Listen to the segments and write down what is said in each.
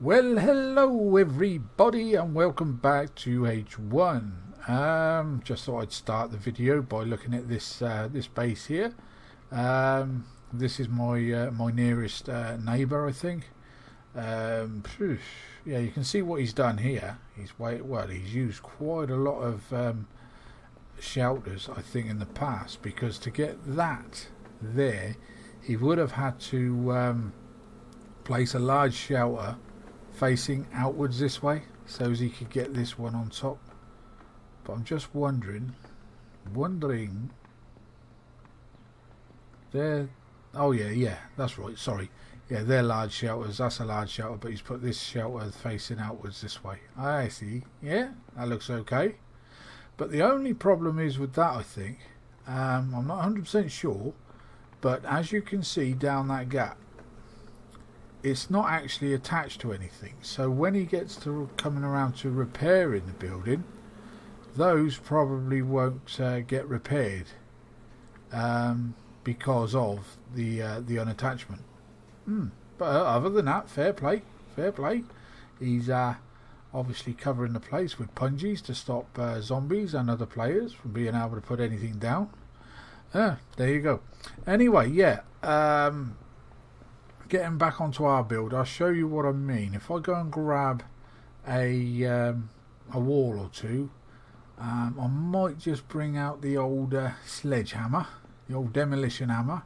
Well, hello everybody and welcome back to H1. Just thought I'd start the video by looking at this this base here. This is my my nearest neighbour, I think. Yeah, you can see what he's done here. He's used quite a lot of shelters, I think, in the past, because to get that there, he would have had to place a large shelter facing outwards this way so as he could get this one on top. But I'm just wondering there. Oh yeah, that's right, sorry. Yeah, they're large shelters. That's a large shelter, but he's put this shelter facing outwards this way. I see. Yeah, that looks okay. But the only problem is with that, I think, I'm not 100% sure, but as you can see down that gap, it's not actually attached to anything. So when he gets to coming around to repairing the building, those probably won't get repaired because of the unattachment. But other than that, fair play. He's obviously covering the place with punjies to stop zombies and other players from being able to put anything down. There you go. Anyway, yeah. Getting back onto our build, I'll show you what I mean. If I go and grab a wall or two, I might just bring out the old sledgehammer, the old demolition hammer,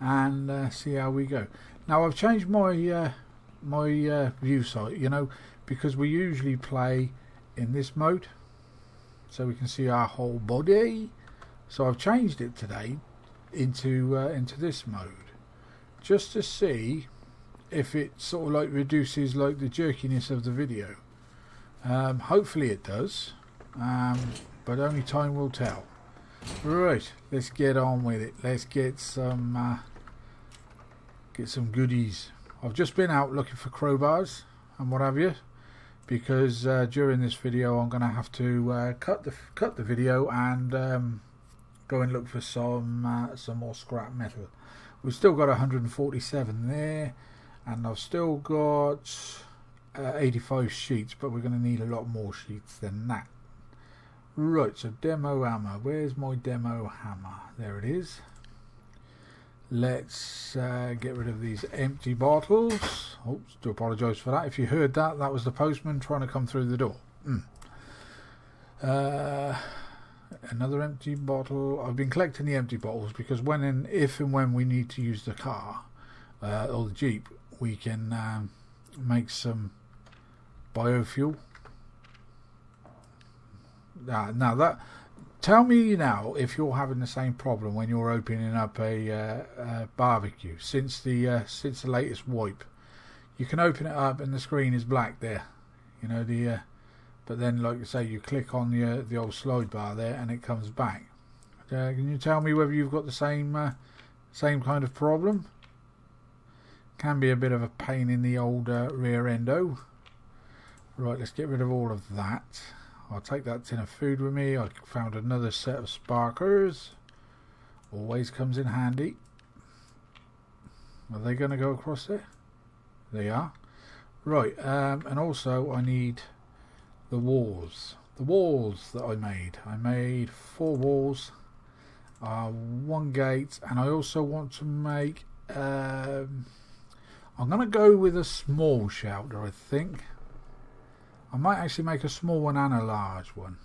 and see how we go. Now I've changed my my view sight, you know, because we usually play in this mode, so we can see our whole body. So I've changed it today into this mode, just to see if it sort of like reduces like the jerkiness of the video. Hopefully it does, but only time will tell. Right, let's get on with it. Let's get some goodies. I've just been out looking for crowbars and what have you, because during this video I'm going to have to cut the video and go and look for some more scrap metal. We've still got 147 there, and I've still got 85 sheets, but we're going to need a lot more sheets than that. Right, so demo hammer. Where's my demo hammer? There it is. Let's get rid of these empty bottles. Oops, do apologise for that. If you heard that, that was the postman trying to come through the door. Another empty bottle. I've been collecting the empty bottles because if and when we need to use the car or the Jeep, we can make some biofuel. Now tell me now if you're having the same problem when you're opening up a barbecue since the latest wipe. You can open it up and the screen is black there, you know, but then, like I say, you click on the old slide bar there and it comes back. Can you tell me whether you've got the same kind of problem? Can be a bit of a pain in the old rear endo. Right, let's get rid of all of that. I'll take that tin of food with me. I found another set of sparkers. Always comes in handy. Are they going to go across there? They are. Right, and also I need the walls that I made 4 walls, 1 gate, and I also want to make I'm gonna go with a small shelter. I think I might actually make a small one and a large one.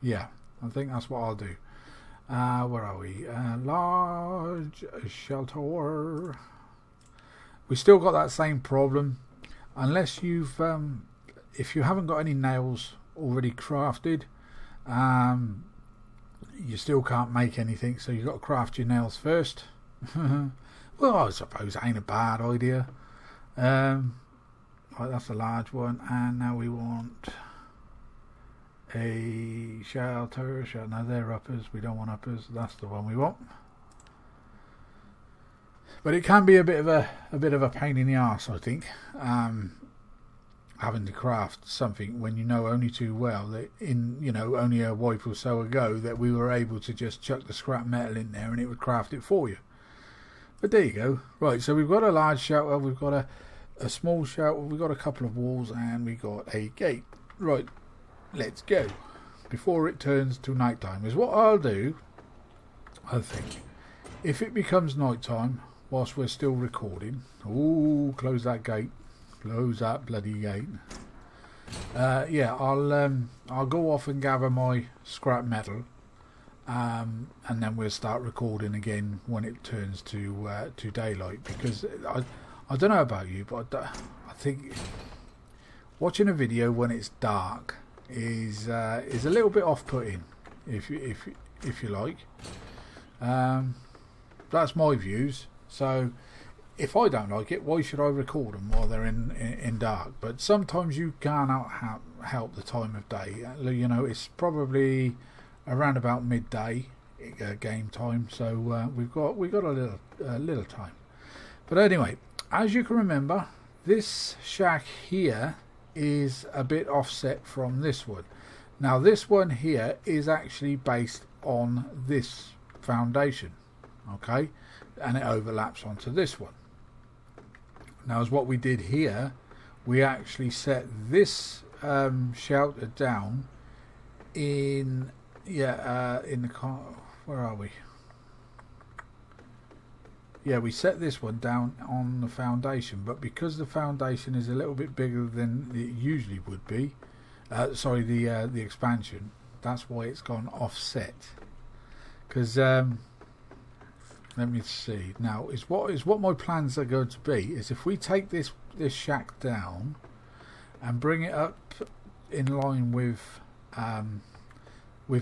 Yeah, I think that's what I'll do. Where are we? Large shelter. We still got that same problem, unless you've if you haven't got any nails already crafted, you still can't make anything, so you've got to craft your nails first. Well, I suppose it ain't a bad idea. Right, that's a large one, and now we want a shelter. No, they're uppers. We don't want uppers. That's the one we want. But it can be a bit of a pain in the arse, I think. Having to craft something when you know only too well that only a wipe or so ago that we were able to just chuck the scrap metal in there and it would craft it for you. But there you go. Right, so we've got a large shelter, we've got a a small shelter. We've got a couple of walls and we got a gate. Right, let's go. Before it turns to night time is what I'll do. I think if it becomes night time whilst we're still recording, close that gate, close that bloody gate. Yeah, I'll go off and gather my scrap metal, and then we'll start recording again when it turns to daylight. Because I don't know about you, but I think watching a video when it's dark is a little bit off-putting, if you like. That's my views. So if I don't like it, why should I record them while they're in dark? But sometimes you can't help the time of day. You know, it's probably around about midday game time, so we've got a little time. But anyway, as you can remember, this shack here is a bit offset from this one. Now this one here is actually based on this foundation, okay, and it overlaps onto this one. Now, as what we did here, we actually set this shelter down in in the car. Where are we? Yeah, we set this one down on the foundation, but because the foundation is a little bit bigger than it usually would be, sorry, the expansion, that's why it's gone offset. Because let me see now, is what my plans are going to be is if we take this shack down and bring it up in line with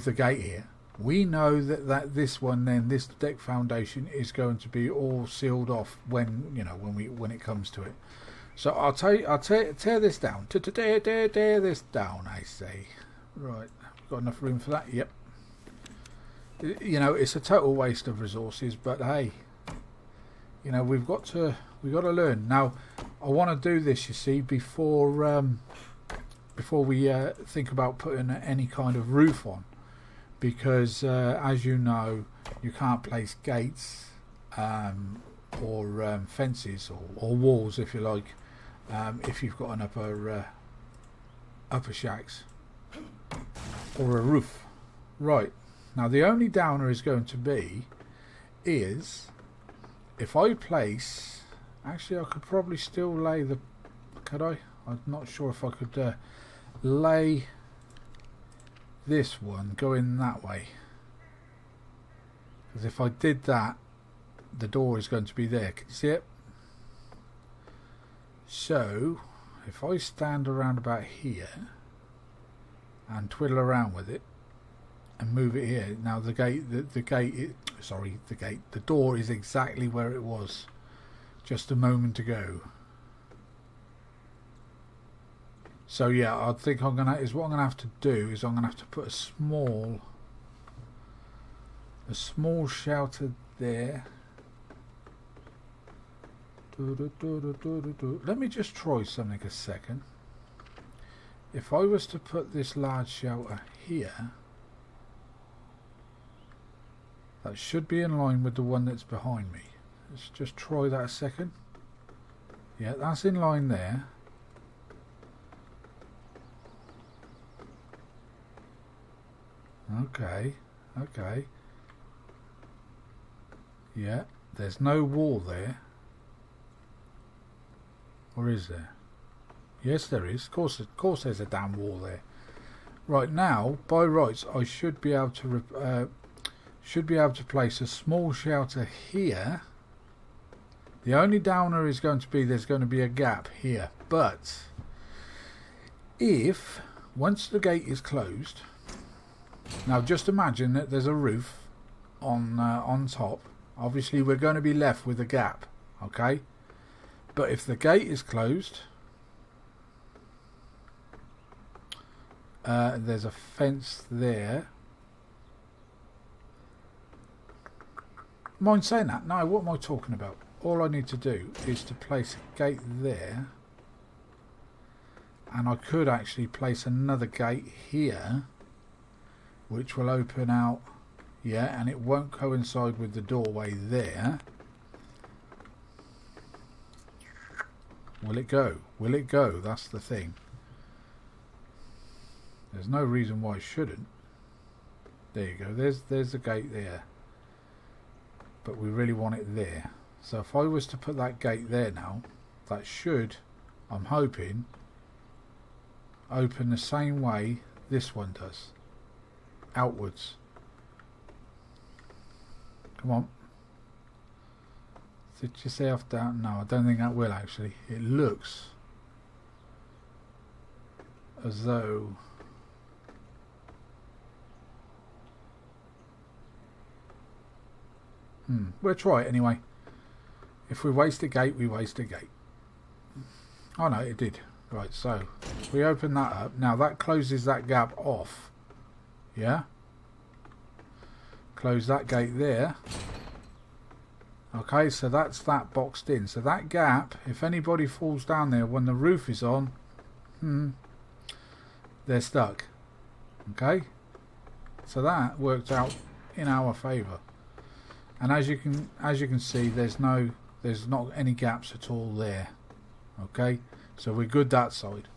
the gate here, we know that this one, then this deck foundation, is going to be all sealed off when it comes to it. So I'll tear this down. Tear this down, I say. Right, got enough room for that? Yep. You know, it's a total waste of resources, but hey, you know, we've got to learn. Now, I want to do this, you see, before we think about putting any kind of roof on. Because as you know, you can't place gates or fences or walls, if you like, if you've got an upper shacks or a roof. Right, now the only downer is going to be is if I place, actually I could probably still lay the, could I? I'm not sure if I could lay this one going that way, because if I did that, the door is going to be there. Can you see it? So if I stand around about here and twiddle around with it and move it here, now the door is exactly where it was just a moment ago. So yeah, I think what I'm gonna have to do is I'm gonna have to put a small shelter there. Let me just try something a second. If I was to put this large shelter here, that should be in line with the one that's behind me. Let's just try that a second. Yeah, that's in line there. Okay. Yeah, there's no wall there. Or is there? Yes, there is. Of course there's a damn wall there. Right, now, by rights, I should be able to place a small shelter here. The only downer is going to be there's going to be a gap here. But if once the gate is closed, now just imagine that there's a roof on top. Obviously we're going to be left with a gap, okay? But if the gate is closed, there's a fence there. Mind saying that? No, what am I talking about? All I need to do is to place a gate there, and I could actually place another gate here, which will open out, yeah, and it won't coincide with the doorway there. Will it go? Will it go? That's the thing. There's no reason why it shouldn't. There you go. There's the gate there. But we really want it there. So if I was to put that gate there now, that should, I'm hoping, open the same way this one does. Outwards. Come on. Sit yourself down. No, I don't think that will actually. It looks as though we'll try it anyway. If we waste a gate, we waste a gate. Oh no, it did. Right, so we open that up. Now that closes that gap off. Yeah? Close that gate there. Okay, so that's that boxed in. So that gap, if anybody falls down there when the roof is on, they're stuck. Okay? So that worked out in our favour. And as you can see, there's not any gaps at all there. Okay? So we're good that side.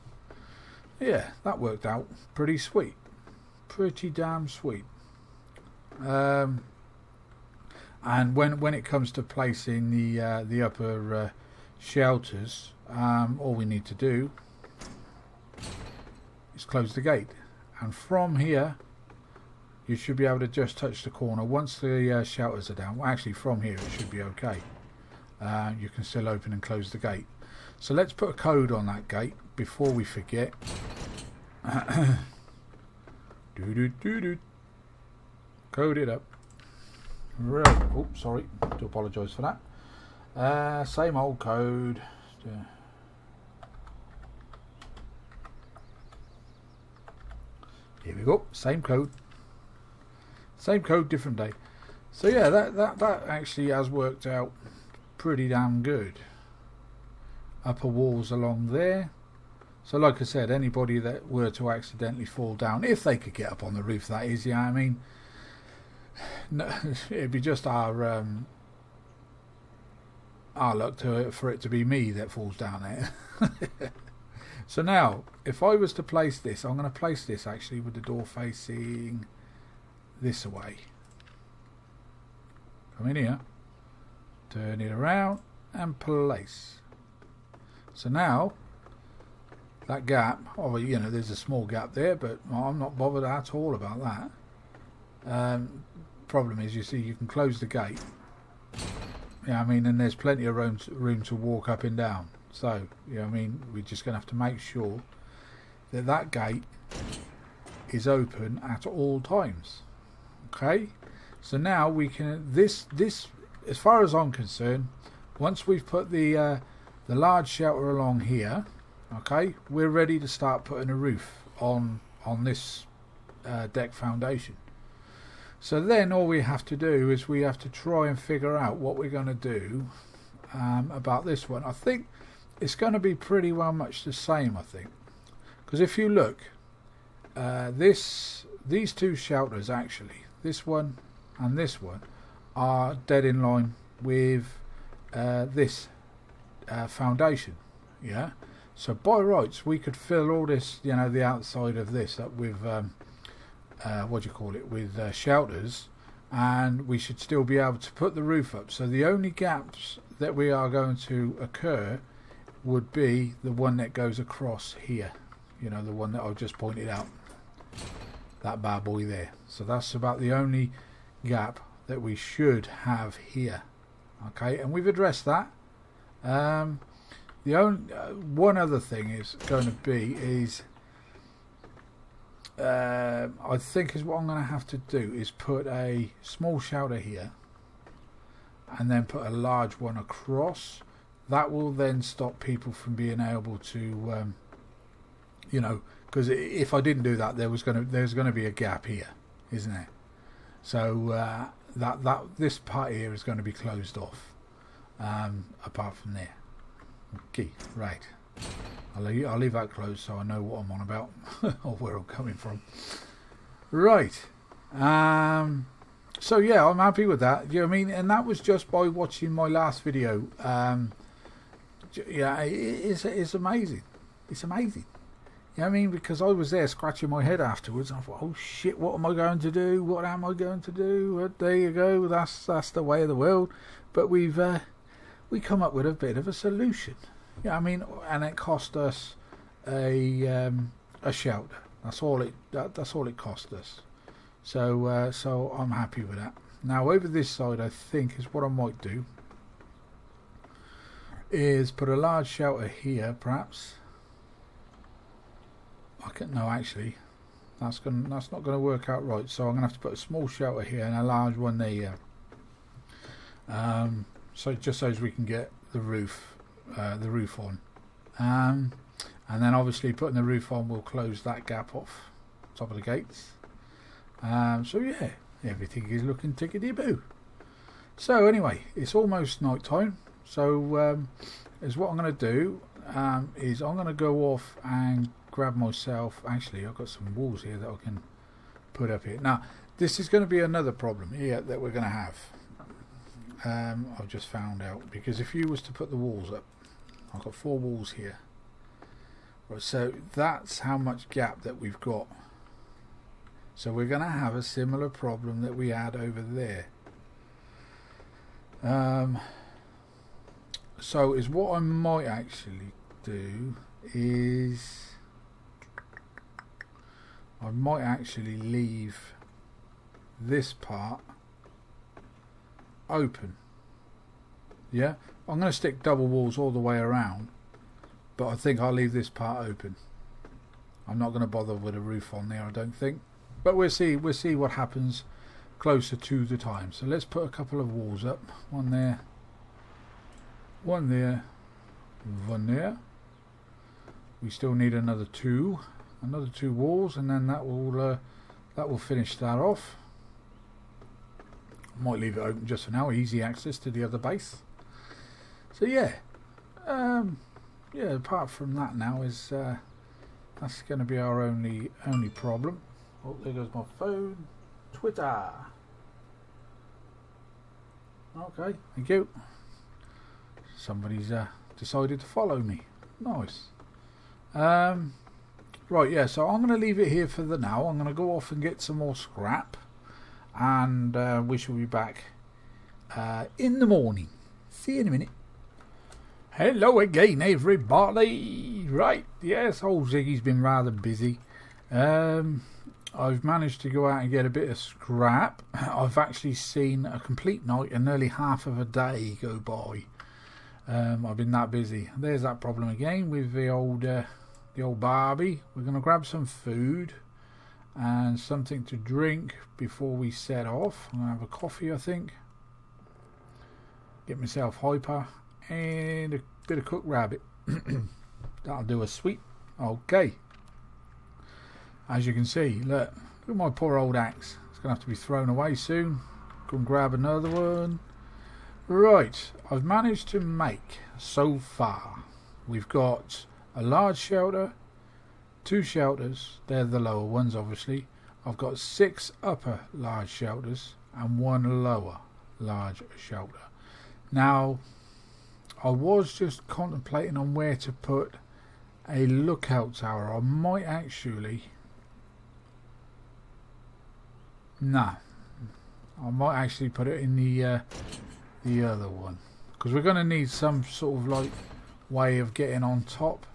Yeah, that worked out pretty sweet. Pretty damn sweet. And when it comes to placing the upper shelters, all we need to do is close the gate, and from here you should be able to just touch the corner once the shelters are down. Well, actually from here it should be okay. You can still open and close the gate. So let's put a code on that gate before we forget. Code it up. Right. Oh, sorry. Do apologise for that. Same old code. Here we go. Same code. Same code, different day. So yeah, that actually has worked out pretty damn good. Upper walls along there. So like I said, anybody that were to accidentally fall down, if they could get up on the roof, that is, yeah, I mean, no, it'd be just our luck for it to be me that falls down there. So now, if I was to place this, I'm going to place this actually with the door facing this way. Come in here, turn it around and place. So now that gap, oh, you know, there's a small gap there, but I'm not bothered at all about that. Problem is, you see, you can close the gate. Yeah, I mean, and there's plenty of room to walk up and down. So, yeah, I mean, we're just going to have to make sure that that gate is open at all times. Okay, so now we can this as far as I'm concerned, once we've put the large shelter along here, okay, we're ready to start putting a roof on this deck foundation. So then all we have to do is we have to try and figure out what we're going to do about this one. I think it's going to be pretty well much the same, I think, because if you look, these two shelters actually, this one and this one, are dead in line with this foundation. Yeah, so by rights we could fill all this, you know, the outside of this up with what do you call it, with shelters, and we should still be able to put the roof up. So the only gaps that we are going to occur would be the one that goes across here, you know, the one that I've just pointed out, that bad boy there. So that's about the only gap that we should have here. Okay, and we've addressed that. The only one other thing is going to be is I think is what I'm going to have to do is put a small shelter here and then put a large one across. That will then stop people from being able to you know, because if I didn't do that, there's going to be a gap here, isn't there? So that this part here is going to be closed off, apart from there. Okay, right. I'll leave that closed so I know what I'm on about or where I'm coming from. Right. So yeah, I'm happy with that. You know what I mean? And that was just by watching my last video. yeah, it's amazing. It's amazing. You know what I mean? Because I was there scratching my head afterwards. And I thought, oh shit, what am I going to do? What am I going to do? Well, there you go. That's the way of the world. But we come up with a bit of a solution. Yeah, I mean, and it cost us a shelter. That's all it cost us. So I'm happy with that. Now over this side, I think is what I might do is put a large shelter here, perhaps. No, actually, that's not going to work out right. So I'm going to have to put a small shelter here and a large one there. So just so as we can get the roof on, and then obviously putting the roof on will close that gap off top of the gates. So yeah, everything is looking tickety-boo. So anyway, it's almost night time. So is what I'm going to do is I'm going to go off and grab myself. Actually, I've got some walls here that I can put up here. Now, this is going to be another problem here that we're going to have. I've just found out, because if you was to put the walls up, I've got 4 walls here. Right, so that's how much gap that we've got. So we're going to have a similar problem that we had over there. So is what I might actually do is I might actually leave this part open. Yeah, I'm going to stick double walls all the way around, but I think I'll leave this part open. I'm not going to bother with a roof on there, I don't think, but we'll see what happens closer to the time. So let's put a couple of walls up. One there, one there, one there. We still need another two walls, and then that will finish that off. Might leave it open just for now, easy access to the other base. So yeah, apart from that now is that's going to be our only problem. Oh, there goes my phone. Twitter. Okay, thank you. Somebody's decided to follow me. Nice. Right, yeah, so I'm going to leave it here for the now. I'm going to go off and get some more scrap, and we shall be back in the morning. See you in a minute. Hello again, everybody. Right, yes, old Ziggy's been rather busy. I've managed to go out and get a bit of scrap. I've actually seen a complete night and nearly half of a day go by. I've been that busy. There's that problem again with the old Barbie. We're going to grab some food and something to drink before we set off. I'm going to have a coffee, I think. Get myself hyper and a bit of cooked rabbit. That'll do us sweet. Okay. As you can see, look at my poor old axe. It's going to have to be thrown away soon. Go and grab another one. Right, I've managed to make so far. We've got a large shelter, 2 shelters. They're the lower ones, obviously. I've got 6 upper large shelters and 1 lower large shelter. Now, I was just contemplating on where to put a lookout tower. I might actually... I might actually put it in the other one, because we're going to need some sort of like way of getting on top.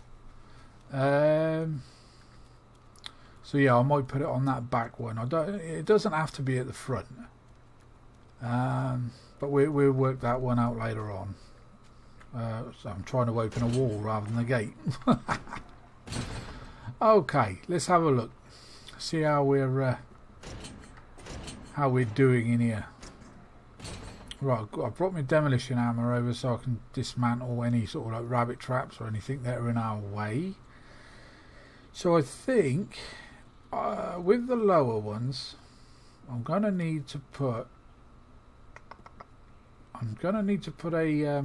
So yeah, I might put it on that back one. It doesn't have to be at the front, but we'll work that one out later on. So I'm trying to open a wall rather than a gate. Okay, let's have a look. See how we're doing in here. Right, I've brought my demolition hammer over so I can dismantle any sort of like rabbit traps or anything that are in our way. So I think with the lower ones, I'm going to need to put a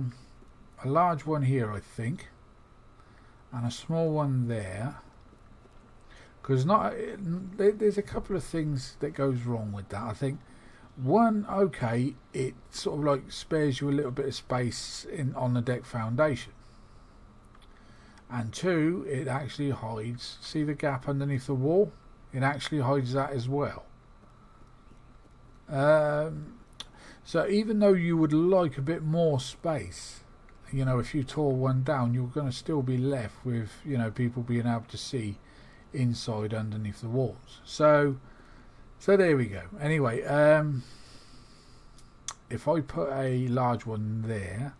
large one here, I think, and a small one there. Because there's a couple of things that goes wrong with that. I think one, okay, it sort of like spares you a little bit of space on the deck foundation. and 2, it actually hides, see the gap underneath the wall, it actually hides that as well. So even though you would like a bit more space, you know, if you tore one down, you're going to still be left with, you know, people being able to see inside underneath the walls. So there we go. Anyway, if I put a large one there,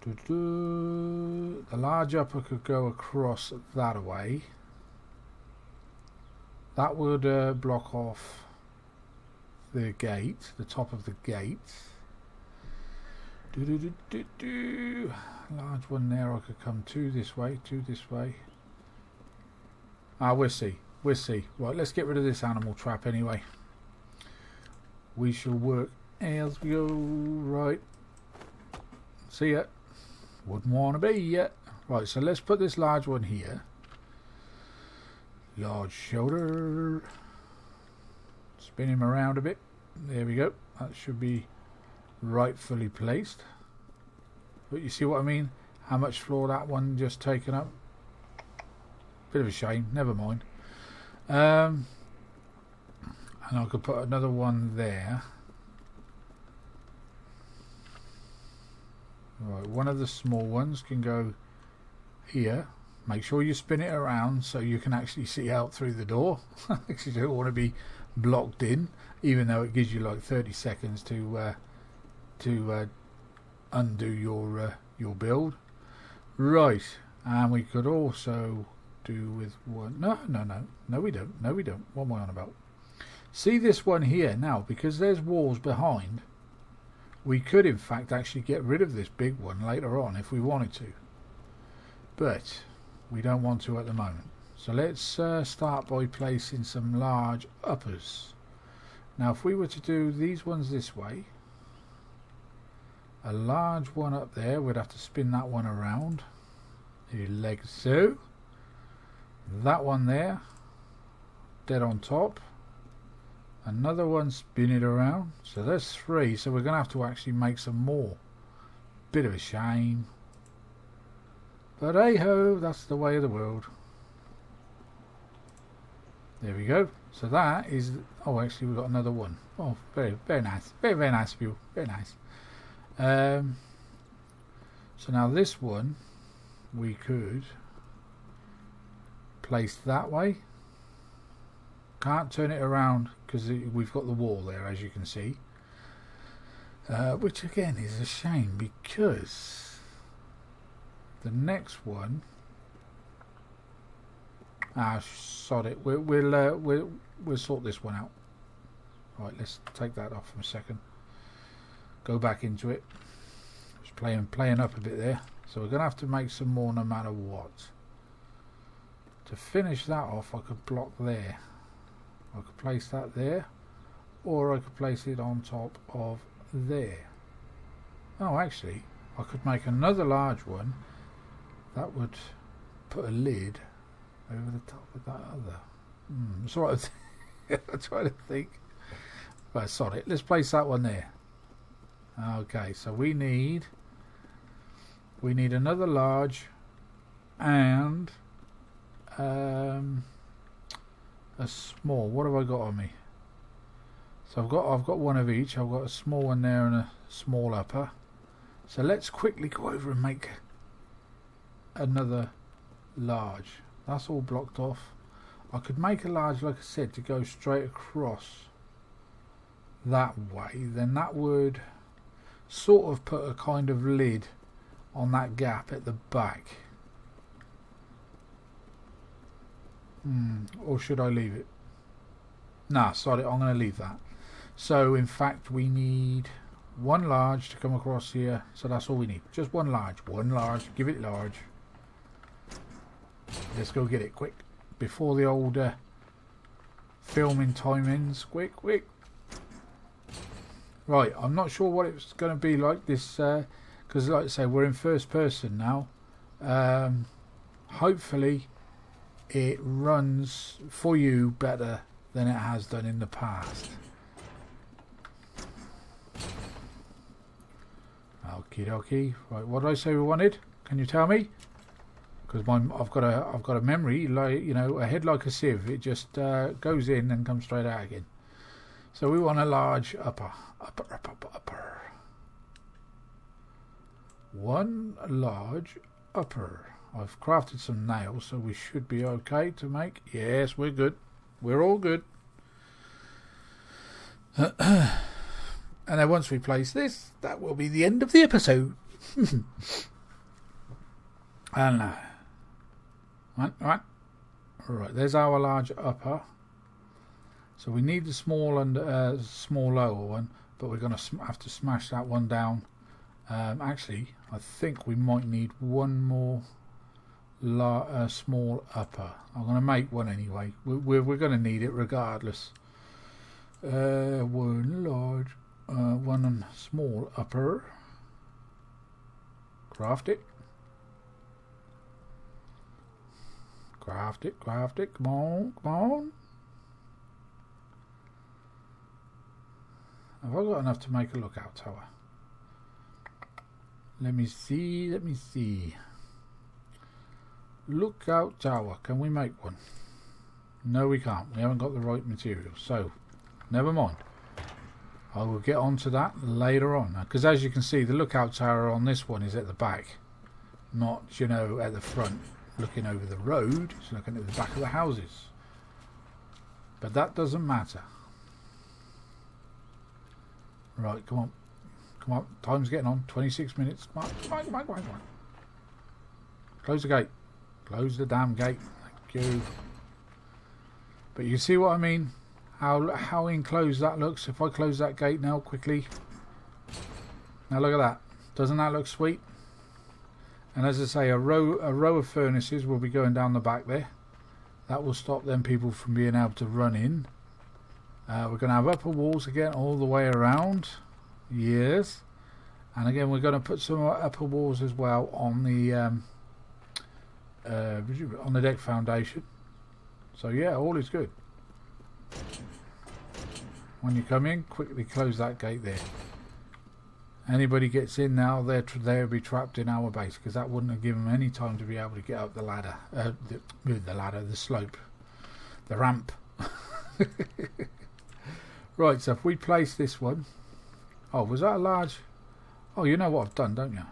the large upper could go across that way. That would block off the gate, the top of the gate. Large one there. I could come 2 this way, 2 this way. We'll see. We'll see. Right, let's get rid of this animal trap anyway. We shall work as we go. Right. See ya. Wouldn't want to be yet. Right, so let's put this large one here. Large shoulder. Spin him around a bit. There we go. That should be rightfully placed. But you see what I mean? How much floor that one just taken up? Bit of a shame. Never mind. And I could put another one there. Right, one of the small ones can go here. Make sure you spin it around so you can actually see out through the door. Because you don't want to be blocked in, even though it gives you like 30 seconds to undo your build. Right, and we could also do with one. No, we don't. What am I on about? See this one here now, because there's walls behind. We could in fact actually get rid of this big one later on if we wanted to, but we don't want to at the moment. So let's start by placing some large uppers. Now if we were to do these ones this way, a large one up there, we'd have to spin that one around, like so. That one there, dead on top. Another one, spin it around. So there's 3, so we're going to have to actually make some more. Bit of a shame, but hey ho, that's the way of the world. There we go. So that is, oh actually we've got another one. Oh, very nice. Very nice view. Very nice. So now this one we could place that way. Can't turn it around because we've got the wall there, as you can see, which again is a shame, because the next one, sod it, we'll sort this one out. Right, let's take that off for a second, go back into it. Just playing up a bit there, so we're gonna have to make some more no matter what. To finish that off, I could block there. I could place that there, or I could place it on top of there. Oh, actually, I could make another large one that would put a lid over the top of that other. That's what I'm trying to think. But sod it. Let's place that one there. Okay, so we need another large and a small. What have I got on me? So I've got one of each. I've got a small one there and a small upper. So let's quickly go over and make another large. That's all blocked off. I could make a large, like I said, to go straight across that way. Then that would sort of put a kind of lid on that gap at the back. Or should I leave it? Nah, sorry, I'm going to leave that. So in fact we need one large to come across here, so that's all we need. Just one large, give it large. Let's go get it quick before the old filming time ends. Quick. Right, I'm not sure what it's going to be like this, because like I say, we're in first person now. Hopefully it runs for you better than it has done in the past. Okie dokie. Right, what did I say we wanted? Can you tell me? because I've got a memory, like, you know, a head like a sieve. It just goes in and comes straight out again. So we want a large upper. One large upper. I've crafted some nails, so we should be okay to make. Yes, we're good. We're all good. And then once we place this, that will be the end of the episode. And right, there's our large upper. So we need the small and small lower one, but we're going to have to smash that one down. Actually, I think we might need one more small upper. I'm going to make one anyway. We're going to need it regardless. One large, one small upper. Craft it. Craft it. Come on. Have I got enough to make a lookout tower? Let me see. Lookout tower. Can we make one? No, we can't. We haven't got the right material. So, never mind. I will get onto that later on. Because as you can see, the lookout tower on this one is at the back. Not, you know, at the front. Looking over the road. It's looking at the back of the houses. But that doesn't matter. Right, come on. Time's getting on. 26 minutes. Come on. Close the gate. Close the damn gate. Thank you. But you see what I mean? How enclosed that looks. If I close that gate now quickly. Now look at that. Doesn't that look sweet? And as I say, a row of furnaces will be going down the back there. That will stop them people from being able to run in. We're going to have upper walls again all the way around. Yes. And again, we're going to put some upper walls as well on the deck foundation. So yeah, all is good. When you come in, quickly close that gate there. Anybody gets in now, they'll be trapped in our base, because that wouldn't have given them any time to be able to get up the ladder. The slope. The ramp. Right, so if we place this one... Oh, was that a large... Oh, you know what I've done, don't you?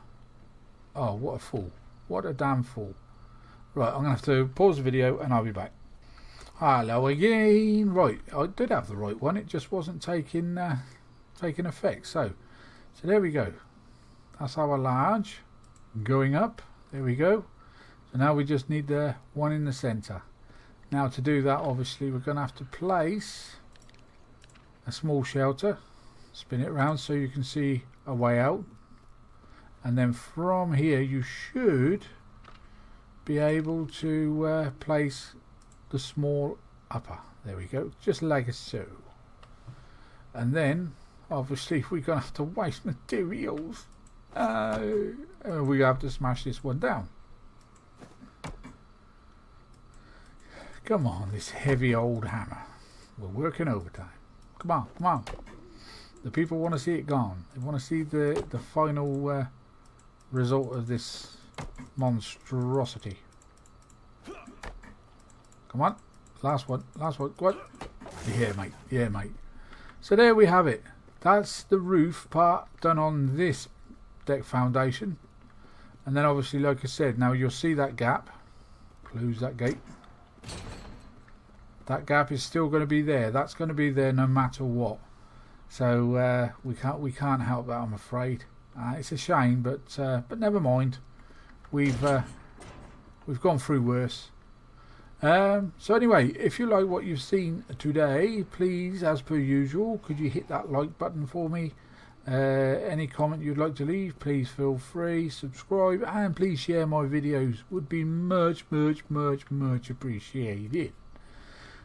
Oh, what a fool. What a damn fool. Right, I'm going to have to pause the video and I'll be back. Hello again. Right, I did have the right one. It just wasn't taking effect. So there we go. That's our large going up. There we go. So now we just need the one in the centre. Now to do that, obviously, we're going to have to place a small shelter. Spin it around so you can see a way out. And then from here you should be able to place the small upper. There we go. Just like so. And then obviously we're going to have to waste materials. We have to smash this one down. Come on, this heavy old hammer. We're working overtime. Come on. The people want to see it gone. They want to see the final result of this monstrosity. Come on. Last one. What? Yeah, mate. So there we have it. That's the roof part done on this deck foundation. And then obviously, like I said, now you'll see that gap. Close that gate. That gap is still going to be there. That's going to be there no matter what. So we can't help that, I'm afraid. It's a shame, but never mind. We've gone through worse. So anyway, if you like what you've seen today, please, as per usual, could you hit that like button for me? Any comment you'd like to leave, please feel free. Subscribe and please share my videos. Would be much appreciated.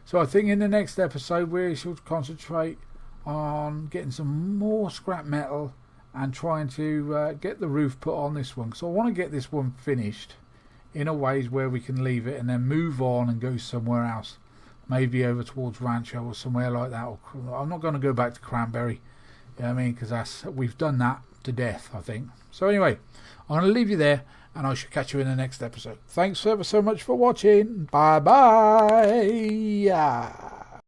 So I think in the next episode we should concentrate on getting some more scrap metal and trying to get the roof put on this one. So I want to get this one finished in a ways where we can leave it and then move on and go somewhere else. Maybe over towards Rancho or somewhere like that. I'm not going to go back to Cranberry. You know what I mean? Because we've done that to death, I think. So anyway, I'm going to leave you there and I shall catch you in the next episode. Thanks ever so much for watching. Bye bye.